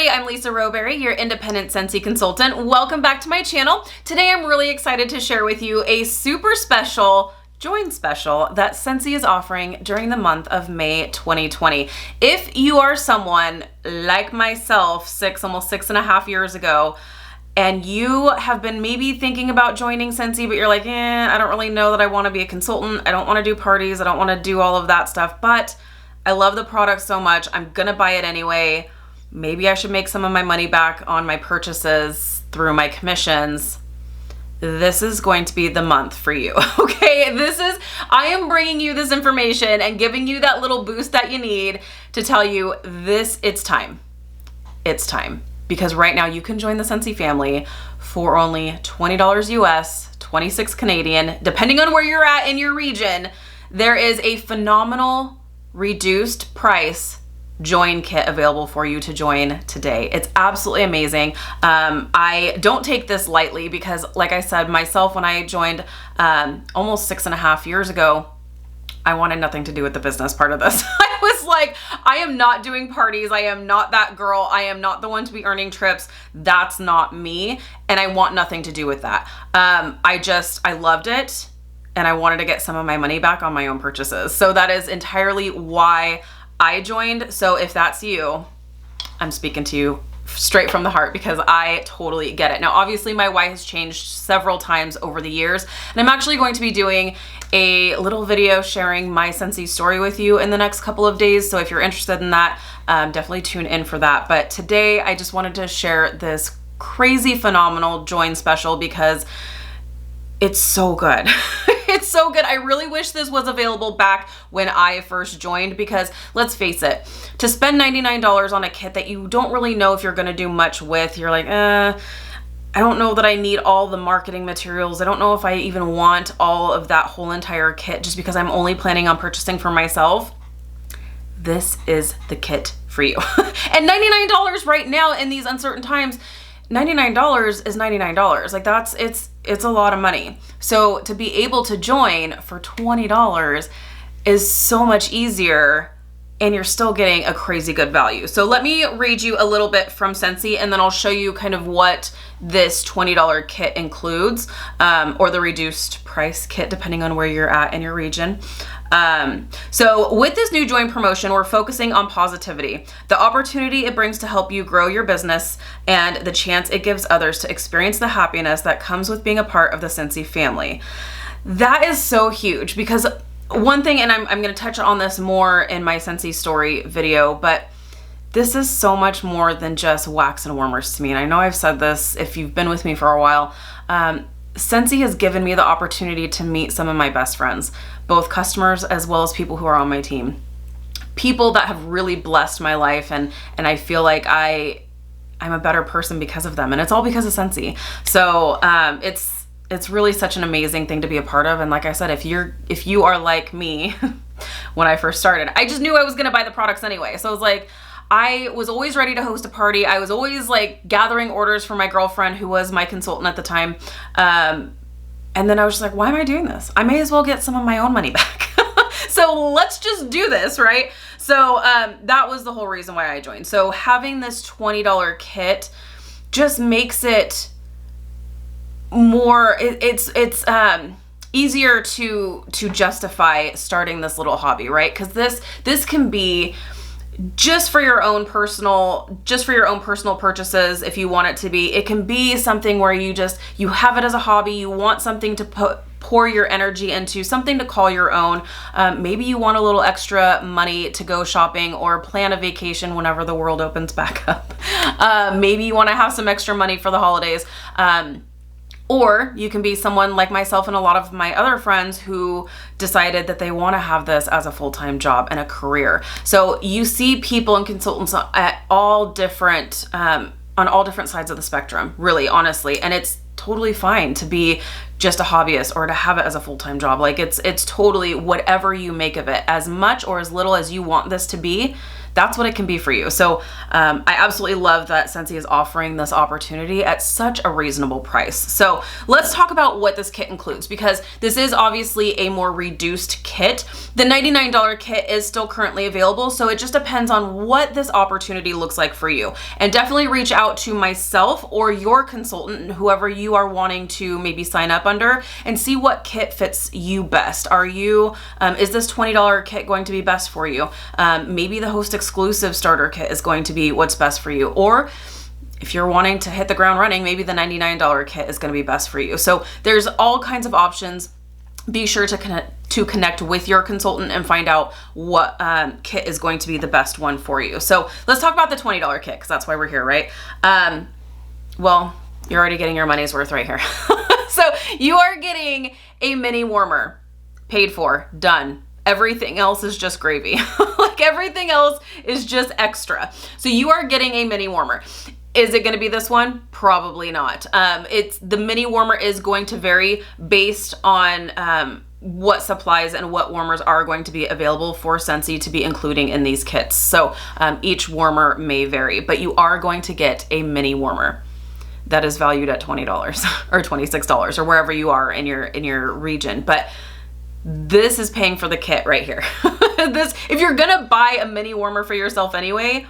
everybody, I'm Lisa Rowberry, your independent Scentsy consultant. Welcome back to my channel. Today I'm really excited to share with you a super special join special that Scentsy is offering during the month of May 2020. If you are someone like myself, almost 6.5 years ago, and you have been maybe thinking about joining Scentsy, but you're like, I don't really know that I want to be a consultant. I don't want to do parties. I don't want to do all of that stuff, but I love the product so much. I'm gonna buy it anyway. Maybe I should make some of my money back on my purchases through my commissions. This is going to be the month for you, okay? I am bringing you this information and giving you that little boost that you need to tell you it's time. It's time. Because right now you can join the Sensi family for only $20 US, 26 Canadian, depending on where you're at in your region. There is a phenomenal reduced price join kit available for you to join today. It's absolutely amazing. I don't take this lightly because, like I said, myself, when I joined almost 6.5 years ago, I wanted nothing to do with the business part of this. I was like, I am not doing parties. I am not that girl. I am not the one to be earning trips. That's not me. And I want nothing to do with that. I loved it and I wanted to get some of my money back on my own purchases. So that is entirely why I joined. So if that's you, I'm speaking to you straight from the heart because I totally get it. Now, obviously my why has changed several times over the years, and I'm actually going to be doing a little video sharing my Scentsy story with you in the next couple of days. So if you're interested in that, definitely tune in for that. But today I just wanted to share this crazy phenomenal join special because it's so good. It's so good. I really wish this was available back when I first joined because let's face it, to spend $99 on a kit that you don't really know if you're going to do much with, you're like, I don't know that I need all the marketing materials. I don't know if I even want all of that whole entire kit just because I'm only planning on purchasing for myself. This is the kit for you. And $99 right now in these uncertain times, $99 is $99. Like it's a lot of money. So to be able to join for $20 is so much easier and you're still getting a crazy good value. So let me read you a little bit from Scentsy and then I'll show you kind of what this $20 kit includes, or the reduced price kit depending on where you're at in your region. So with this new join promotion, we're focusing on positivity, the opportunity it brings to help you grow your business, and the chance it gives others to experience the happiness that comes with being a part of the Scentsy family. That is so huge because one thing, and I'm going to touch on this more in my Scentsy story video, but this is so much more than just wax and warmers to me. And I know I've said this if you've been with me for a while. Scentsy has given me the opportunity to meet some of my best friends, both customers as well as people who are on my team. People that have really blessed my life, and I feel like I'm a better person because of them, and it's all because of Scentsy. So it's really such an amazing thing to be a part of. And like I said, if you are like me, when I first started, I just knew I was gonna buy the products anyway. So I was like, I was always ready to host a party. I was always like gathering orders for my girlfriend who was my consultant at the time. And then I was just like, why am I doing this? I may as well get some of my own money back. So let's just do this, right? So that was the whole reason why I joined. So having this $20 kit just makes it more, it's easier to justify starting this little hobby, right? Because this can be just for your own personal purchases. If you want it to be, it can be something where you have it as a hobby. You want something to pour your energy into, something to call your own. Maybe you want a little extra money to go shopping or plan a vacation whenever the world opens back up. Maybe you want to have some extra money for the holidays. Or you can be someone like myself and a lot of my other friends who decided that they want to have this as a full-time job and a career. So you see people and consultants at all different, on all different sides of the spectrum, really, honestly. And it's totally fine to be just a hobbyist or to have it as a full-time job. Like it's totally whatever you make of it, as much or as little as you want this to be. that's what it can be for you. So I absolutely love that Scentsy is offering this opportunity at such a reasonable price. So let's talk about what this kit includes, because this is obviously a more reduced kit. The $99 kit is still currently available, so it just depends on what this opportunity looks like for you. And definitely reach out to myself or your consultant, whoever you are wanting to maybe sign up under, and see what kit fits you best. Are you, is this $20 kit going to be best for you? Maybe the Host exclusive starter kit is going to be what's best for you. Or if you're wanting to hit the ground running, maybe the $99 kit is going to be best for you. So there's all kinds of options. Be sure to connect with your consultant and find out what kit is going to be the best one for you. So let's talk about the $20 kit, because that's why we're here, right? Well, you're already getting your money's worth right here. So you are getting a mini warmer, paid for, done. Everything else is just gravy. Like everything else is just extra. So you are getting a mini warmer. Is it going to be this one? Probably not. The mini warmer is going to vary based on what supplies and what warmers are going to be available for Scentsy to be including in these kits. So each warmer may vary, but you are going to get a mini warmer that is valued at $20 or $26 or wherever you are in your region. But this is paying for the kit right here. If you're gonna buy a mini warmer for yourself anyway,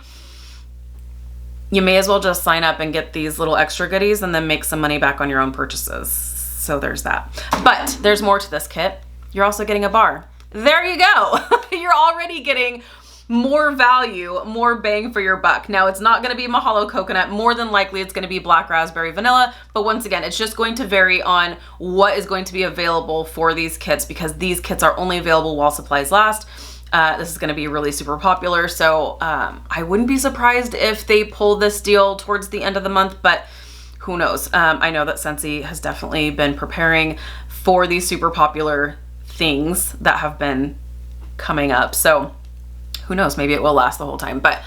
you may as well just sign up and get these little extra goodies and then make some money back on your own purchases. So there's that. But there's more to this kit. You're also getting a bar. There you go. You're already getting more value, more bang for your buck. Now, it's not going to be Mahalo coconut. More than likely, it's going to be black raspberry vanilla. But once again, it's just going to vary on what is going to be available for these kits, because these kits are only available while supplies last. This is going to be really super popular. So I wouldn't be surprised if they pull this deal towards the end of the month, but who knows? I know that Scentsy has definitely been preparing for these super popular things that have been coming up. So who knows, maybe it will last the whole time, but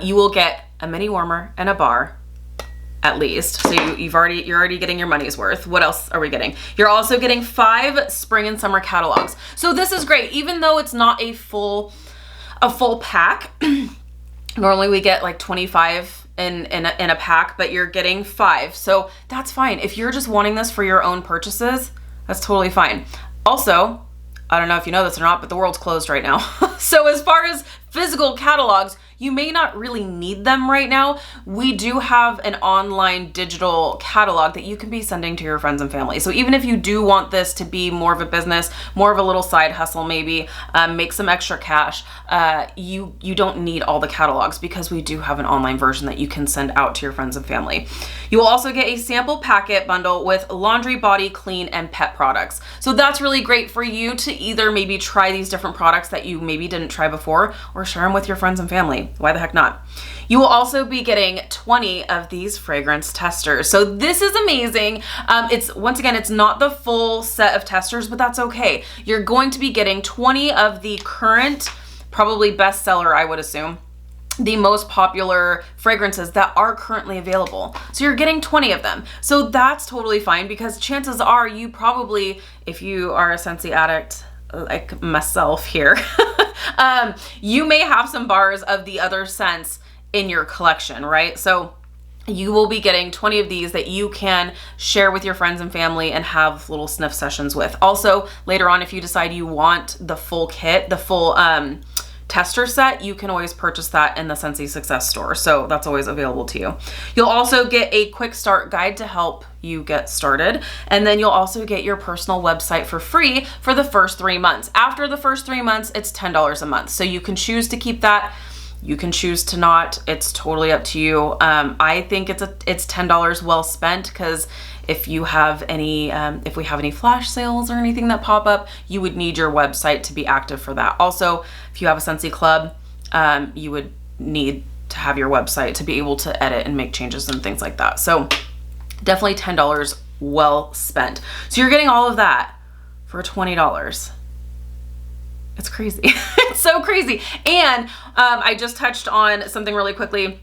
you will get a mini warmer and a bar at least. So you're already getting your money's worth. What else are we getting? You're also getting 5 spring and summer catalogs. So this is great, even though it's not a full pack. Normally we get like 25 in a pack, but you're getting 5. So that's fine. If you're just wanting this for your own purchases, that's totally fine. Also, I don't know if you know this or not, but the world's closed right now. So as far as physical catalogs, you may not really need them right now. We do have an online digital catalog that you can be sending to your friends and family. So even if you do want this to be more of a business, more of a little side hustle, maybe make some extra cash, you don't need all the catalogs, because we do have an online version that you can send out to your friends and family. You will also get a sample Packette bundle with laundry, body, clean, and pet products. So that's really great for you to either maybe try these different products that you maybe didn't try before, or share them with your friends and family. Why the heck not? You will also be getting 20 of these fragrance testers. So this is amazing. Once again, it's not the full set of testers, but that's okay. You're going to be getting 20 of the current, probably bestseller, I would assume, the most popular fragrances that are currently available. So you're getting 20 of them. So that's totally fine, because chances are you probably, if you are a Scentsy addict like myself here, you may have some bars of the other scents in your collection, right? So you will be getting 20 of these that you can share with your friends and family and have little sniff sessions with. Also, later on, if you decide you want the full kit, the full tester set, you can always purchase that in the Scentsy Success store. So that's always available to you. You'll also get a quick start guide to help you get started. And then you'll also get your personal website for free for the first 3 months. After the first 3 months, it's $10 a month. So you can choose to keep that. You can choose to not. It's totally up to you. I think it's $10 well spent, because if you have any, if we have any flash sales or anything that pop up, you would need your website to be active for that. Also, if you have a Sensi Club, you would need to have your website to be able to edit and make changes and things like that. So definitely $10 well spent. So you're getting all of that for $20. It's crazy. It's so crazy. And I just touched on something really quickly.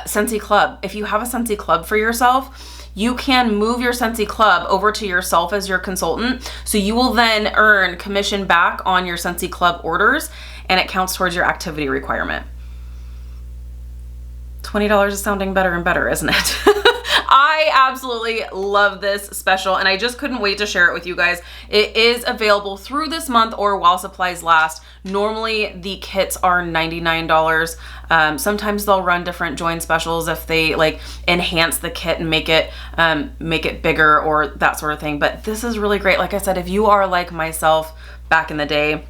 Sensi Club. If you have a Sensi Club for yourself, you can move your Sensi Club over to yourself as your consultant. So you will then earn commission back on your Sensi Club orders, and it counts towards your activity requirement. $20 is sounding better and better, isn't it? I absolutely love this special, and I just couldn't wait to share it with you guys. It is available through this month or while supplies last. Normally the kits are $99. Sometimes they'll run different join specials if they like enhance the kit and make it bigger or that sort of thing. But this is really great. Like I said, if you are like myself back in the day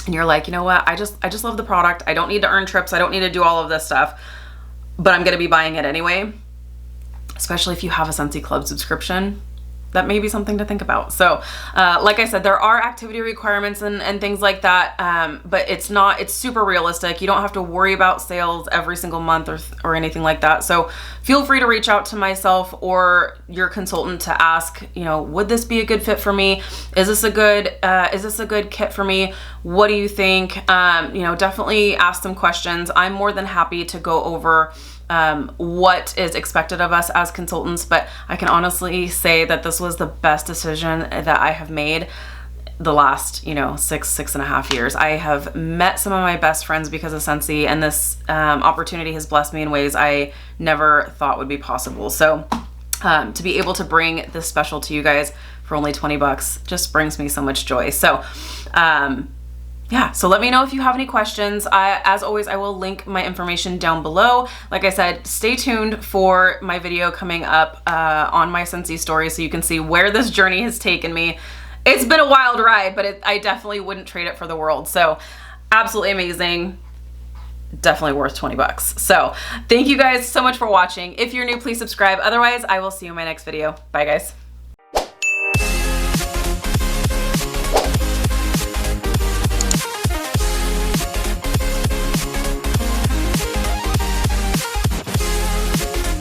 and you're like, you know what, I just love the product. I don't need to earn trips. I don't need to do all of this stuff, but I'm gonna be buying it anyway. Especially if you have a Sensi Club subscription, that may be something to think about. So like I said, there are activity requirements and things like that, but it's super realistic. You don't have to worry about sales every single month or anything like that. So feel free to reach out to myself or your consultant to ask, you know, would this be a good fit for me? Is this a good kit for me? What do you think? You know, definitely ask some questions. I'm more than happy to go over what is expected of us as consultants, but I can honestly say that this was the best decision that I have made the last, you know, six and a half years. I have met some of my best friends because of Scentsy, and this opportunity has blessed me in ways I never thought would be possible. So to be able to bring this special to you guys for only 20 bucks just brings me so much joy. So yeah, so let me know if you have any questions. As always, I will link my information down below. Like I said, stay tuned for my video coming up on my Scentsy story so you can see where this journey has taken me. It's been a wild ride, but I definitely wouldn't trade it for the world. So absolutely amazing. Definitely worth 20 bucks. So thank you guys so much for watching. If you're new, please subscribe. Otherwise, I will see you in my next video. Bye, guys.